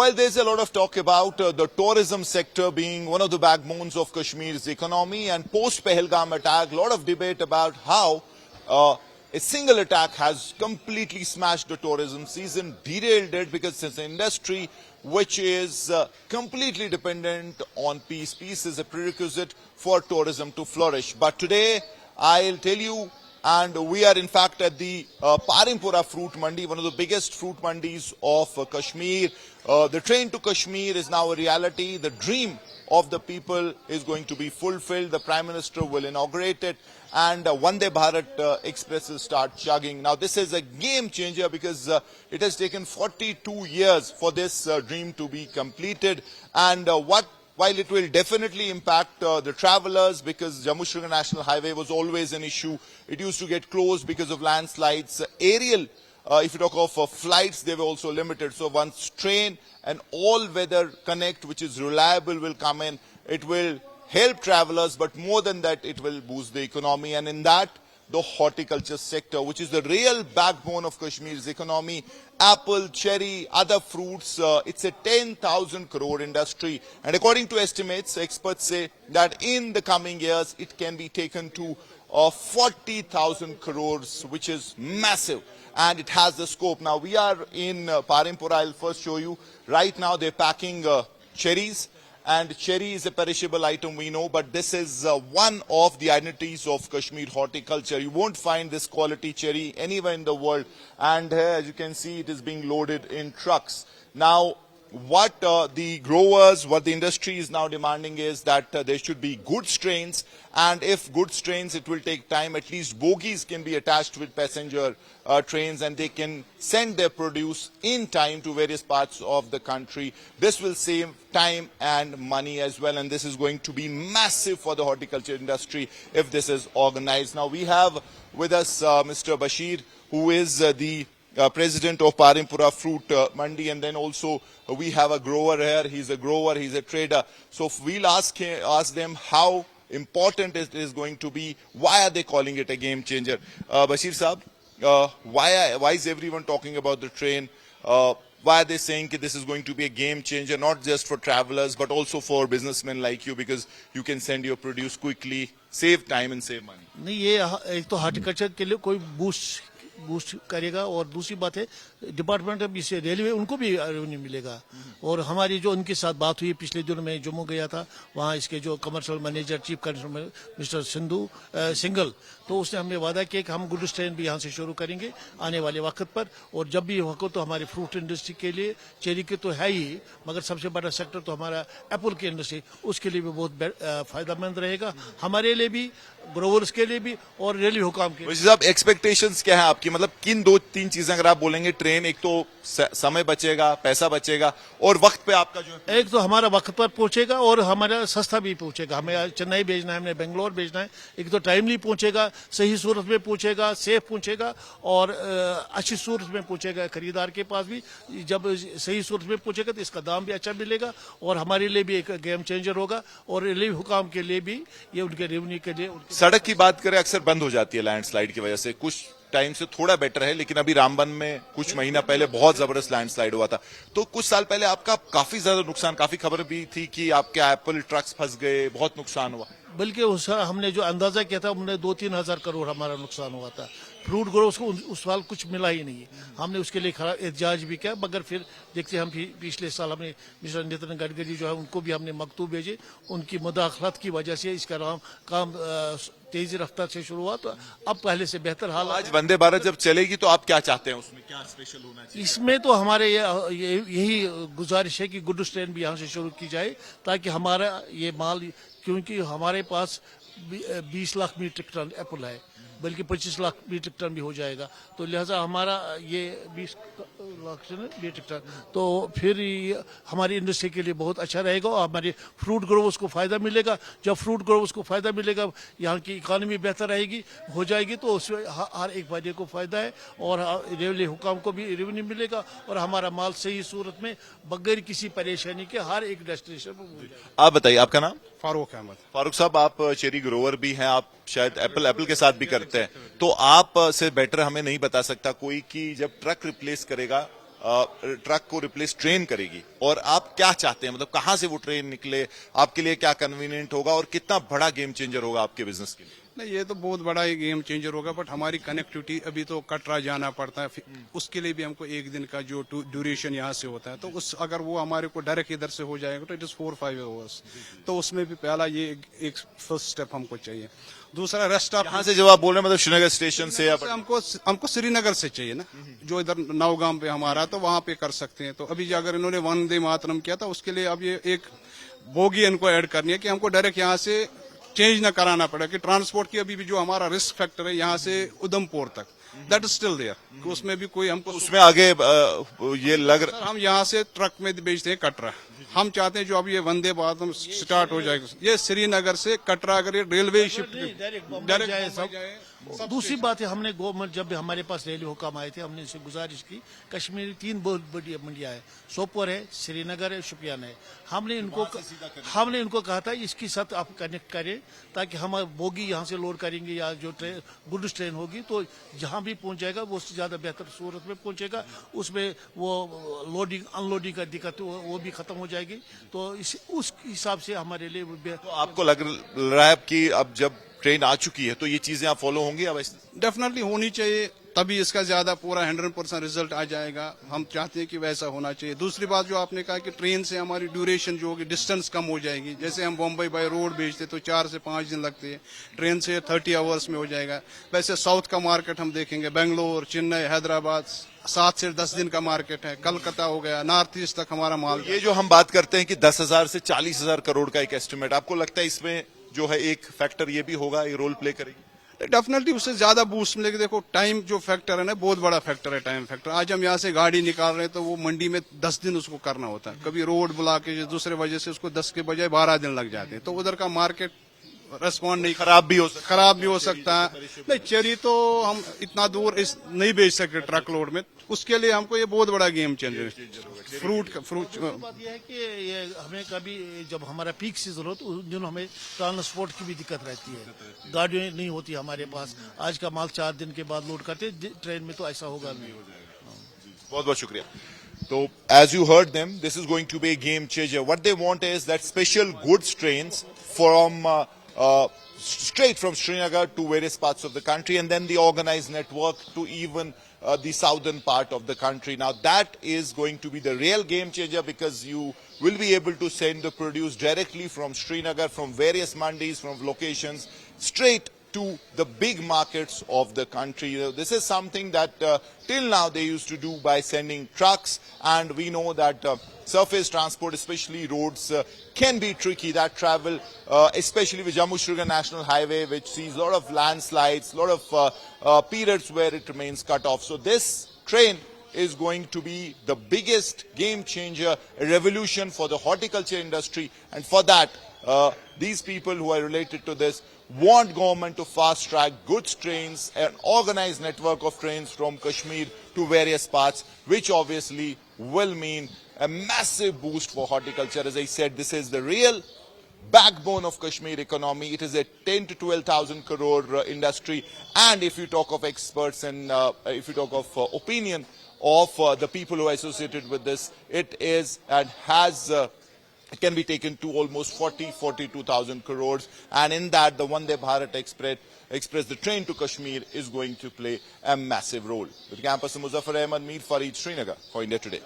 While there's a lot of talk about the tourism sector being one of the backbones of Kashmir's economy, and post-Pahalgam attack, a lot of debate about how a single attack has completely smashed the tourism season, derailed it, because it's an industry which is completely dependent on peace. Peace is a prerequisite for tourism to flourish. But today, I'll tell you, and we are in fact at the Parimpura Fruit Mandi, one of the biggest fruit mandis of Kashmir. The train to Kashmir is now a reality. The dream of the people is going to be fulfilled. The Prime Minister will inaugurate it, and Vande Bharat Express will start chugging. Now this is a game changer because it has taken 42 years for this dream to be completed. And while it will definitely impact the travelers, because Jammu-Srinagar National Highway was always an issue. It used to get closed because of landslides. Aerial, if you talk of flights, they were also limited. So once train and all-weather connect, which is reliable, will come in, it will help travelers, but more than that, it will boost the economy. And in that, the horticulture sector, which is the real backbone of Kashmir's economy, apple, cherry, other fruits, it's a 10,000 crore industry. And according to estimates, experts say that in the coming years, it can be taken to 40,000 crores, which is massive. And it has the scope. Now, we are in Parimpura. I'll first show you. Right now, they're packing cherries. And cherry is a perishable item, we know, but this is one of the identities of Kashmir horticulture. You won't find this quality cherry anywhere in the world. And here, as you can see, it is being loaded in trucks. Now, what the growers, what the industry is now demanding is that there should be good strains, and if good strains, it will take time. At least bogies can be attached with passenger trains, and they can send their produce in time to various parts of the country. This will save time and money as well, and this is going to be massive for the horticulture industry if this is organized. Now, we have with us Mr. Bashir, who is the president of Parimpura Fruit Mandi, and then also we have a grower here. He's a grower, he's a trader. So we'll ask them how important it is going to be. Why are they calling it a game changer? Bashir Saab, why is everyone talking about the train? Why are they saying that this is going to be a game changer, not just for travelers, but also for businessmen like you, because you can send your produce quickly, save time and save money? नहीं, ये एक तो horticulture के लिए कोई boost करेगा, और दूसरी बात है डिपार्टमेंट ऑफ इससे रेलवे, उनको भी रेवेन्यू मिलेगा। और हमारी जो उनके साथ बात हुई पिछले दिनों में, जम्मू गया था, वहाँ इसके जो commercial manager chief commissioner mister single, तो उसने हमें वादा किया कि हम गुड स्ट्रेन भी यहाँ से शुरू करेंगे आने वाले वक्त पर। और जब भी हो तो हमारे फ्रूट इंडस्ट्री के लिए, चेरी के तो है ही, मगर सबसे बड़ा सेक्टर तो हमारा एप्पल की इंडस्ट्री, उसके लिए भी बहुत फायदेमंद रहेगा, हमारे लिए भी, ग्रोवर्स के लिए भी, और रेलवे हुकाम के लिए। एक्सपेक्टेशंस क्या है आपकी? मतलब किन 2-3 चीजें अगर आप बोलेंगे? ट्रेन, एक तो समय बचेगा, पैसा बचेगा, और वक्त पे आपका जो एक तो हमारा वक्त पर पहुंचेगा और हमारा सस्ता भी पहुंचेगा। हमें चेन्नई भेजना है, हमने बेंगलोर भेजना है, एक तो टाइमली पहुंचेगा, सही सूरत में पहुंचेगा, सेफ पहुंचेगा, और अच्छी सूरत में पहुंचेगा खरीदार के पास भी। जब सही सूरत में पहुंचेगा तो इसका दाम भी अच्छा मिलेगा, और हमारे लिए भी एक गेम चेंजर होगा, और रेलवे हुकाम के लिए भी, ये उनके रेवेन्यू के लिए। सड़क की बात करें, अक्सर बंद हो जाती है लैंडस्लाइड की वजह से। कुछ टाइम से थोड़ा बेटर है, लेकिन अभी रामबन में कुछ महीना पहले बहुत जबरदस्त लैंडस्लाइड हुआ था। तो कुछ साल पहले आपका काफी ज्यादा नुकसान, काफी खबर भी थी कि आपके एप्पल ट्रक्स फंस गए, बहुत नुकसान हुआ। बल्कि हमने जो अंदाजा किया था, हमने 2-3 हजार करोड़ हमारा नुकसान हुआ था। फ्रूट ग्रोवर्स को उस साल कुछ मिला ही नहीं। हमने उसके लिए खरा एहतजाज भी किया, मगर फिर देखते हम पिछले साल हमने मिस्टर नितिन गडकरी जो है, उनको भी हमने मकतूब भेजे। उनकी मुदाखलत की वजह से इसका काम तेजी रफ्तार से शुरू हुआ, तो अब पहले से बेहतर हाल। आज वंदे भारत जब चलेगी तो आप क्या चाहते हैं? उसमें क्या स्पेशल होना चाहिए? इसमें तो हमारे यही गुजारिश है कि गुड ट्रेन भी यहाँ से शुरू की जाए, ताकि हमारा ये माल, क्योंकि हमारे पास 20 लाख मीट्रिक टन एप्पल है, बल्कि 25 लाख मीट्रिक टन भी हो जाएगा, तो लिहाजा हमारा ये 20 लाख मीट्रिक टन, तो फिर हमारी इंडस्ट्री के लिए बहुत अच्छा रहेगा, और हमारे फ्रूट ग्रोवर्स को फायदा मिलेगा। जब फ्रूट ग्रोवर्स को फायदा मिलेगा, यहाँ की इकानमी बेहतर रहेगी, हो जाएगी, तो उसमें हर एक फायदे को फायदा है, और रेलवे हुकाम को भी रेवेन्यू मिलेगा, और हमारा माल सही सूरत में बगैर किसी परेशानी के हर एक डेस्टिनेशन पर। आप बताइए, आपका नाम? फारूक अहमद। फारूक साहब, आप चेरी ग्रोवर भी हैं, आप शायद एप्पल के साथ भी करते हैं, तो आप से बेटर हमें नहीं बता सकता कोई कि जब ट्रक रिप्लेस करेगा ट्रक को रिप्लेस ट्रेन करेगी, और आप क्या चाहते हैं, मतलब कहां से वो ट्रेन निकले, आपके लिए क्या कन्वीनियंट होगा और कितना बड़ा गेम चेंजर होगा आपके बिजनेस के लिए? नहीं, ये तो बहुत बड़ा ही गेम चेंजर होगा, बट हमारी कनेक्टिविटी अभी तो कटरा जाना पड़ता है, उसके लिए भी हमको एक दिन का जो ड्यूरेशन यहाँ से होता है, तो उस अगर वो हमारे को डायरेक्ट इधर से हो जाएगा तो इट इज 4-5 आवर्स। तो उसमें भी पहला ये एक फर्स्ट स्टेप हमको चाहिए। दूसरा रेस्ट ऑफ यहाँ से जब आप बोल रहे हैं मतलब श्रीनगर स्टेशन से या हमको श्रीनगर से चाहिए ना, जो इधर नौगाम पे हमारा, तो वहां पे कर सकते हैं। तो अभी जो अगर इन्होंने वंदे मातरम किया था, उसके लिए अब ये एक बोगी इनको ऐड करनी है कि हमको डायरेक्ट यहाँ से चेंज ना कराना पड़ा, कि ट्रांसपोर्ट की अभी भी जो हमारा रिस्क फैक्टर है यहाँ से उधमपुर तक, दैट इज स्टिल देयर। उसमें भी कोई हमको उसमें आगे ये लग सर, हम यहाँ से ट्रक में बेचते हैं कटरा। हम चाहते हैं जो अब ये वंदे भारत स्टार्ट हो जाएगा, ये श्रीनगर से कटरा अगर ये रेलवे शिफ्ट डायरेक्ट दूसरी बात है, हमने गवर्नमेंट जब भी हमारे पास रैली हुकाम आए थे, हमने इसे गुजारिश की, कश्मीर 3 बहुत बड़ी मंडियां है, सोपोर है, श्रीनगर है, शुपियान है। हमने इनको कहा था इसके साथ आप कनेक्ट करें, ताकि हम बोगी यहाँ से लोड करेंगे या जो ट्रेन गुड्स ट्रेन होगी तो जहाँ भी पहुंचेगा वो उससे ज्यादा बेहतर सूरत में पहुंचेगा, उसमें वो लोडिंग अनलोडिंग का दिक्कत वो भी खत्म हो जाएगी। तो उस हिसाब से हमारे लिए तो आपको लग रहा है कि अब जब ट्रेन आ चुकी है तो ये चीजें आप फॉलो होंगी अब? डेफिनेटली होनी चाहिए, तभी इसका ज्यादा पूरा 100% रिजल्ट आ जाएगा। हम चाहते हैं कि वैसा होना चाहिए। दूसरी बात जो आपने कहा कि ट्रेन से हमारी ड्यूरेशन जो होगी, डिस्टेंस कम हो जाएगी। जैसे हम बॉम्बे बाय रोड भेजते तो 4 से 5 दिन लगते हैं, ट्रेन से 30 आवर्स में हो जाएगा। वैसे साउथ का मार्केट हम देखेंगे, बेंगलोर, चेन्नई, हैदराबाद 7 से 10 दिन का मार्केट है। कलकत्ता हो गया, नॉर्थ ईस्ट तक हमारा माल। ये जो हम बात करते हैं कि 10,000 से 40,000 करोड़ का एक एस्टिमेट, आपको लगता है इसमें जो है एक फैक्टर ये भी होगा, ये रोल प्ले करेगी? डेफिनेटली उससे ज्यादा बूस्ट मिलेगा। देखो टाइम जो फैक्टर है ना, बहुत बड़ा फैक्टर है टाइम फैक्टर। आज हम यहाँ से गाड़ी निकाल रहे हैं तो वो मंडी में 10 दिन उसको करना होता है, कभी रोड ब्लॉकेज दूसरे वजह से उसको 10 के बजाय 12 दिन लग जाते हैं। तो उधर का मार्केट रेस्पॉन्ड नहीं, खराब भी हो सकता है। नहीं, चेरी तो हम इतना दूर नहीं बेच सकते ट्रक लोड में, उसके लिए हमको ये बहुत बड़ा गेम चेंजर है। फ्रूट बात यह है कि ये हमें कभी जब हमारा पीक सीजन हो तो उन दिनों हमें ट्रांसपोर्ट की भी दिक्कत रहती है, गाड़ियाँ नहीं होती हमारे पास। आज का माल 4 दिन के बाद लोड करते, ट्रेन में तो ऐसा होगा नहीं। बहुत बहुत शुक्रिया। So, as you heard them, this is going to be a game changer. What they want is that special goods trains from straight from Srinagar to various parts of the country, and then the organized network to even the southern part of the country. Now, that is going to be the real game changer, because you will be able to send the produce directly from Srinagar, from various mandis, from locations, straight to the big markets of the country. You know, this is something that till now they used to do by sending trucks, and we know that surface transport, especially roads, can be tricky. That travel, especially with Jammu-Srinagar National Highway, which sees a lot of landslides, a lot of periods where it remains cut off. So this train is going to be the biggest game changer, a revolution for the horticulture industry, and for that, these people who are related to this want government to fast track goods trains, an organized network of trains from Kashmir to various parts, which obviously will mean a massive boost for horticulture. As I said, this is the real backbone of Kashmir economy. It is a 10 to 12,000 crore industry, and if you talk of experts and if you talk of opinion of the people who are associated with this, it is and has it can be taken to almost 42,000 crores, and in that the Vande Bharat Express, the train to Kashmir, is going to play a massive role. With campus Muzaffar Ahmed, Mir Farid, Srinagar for India Today.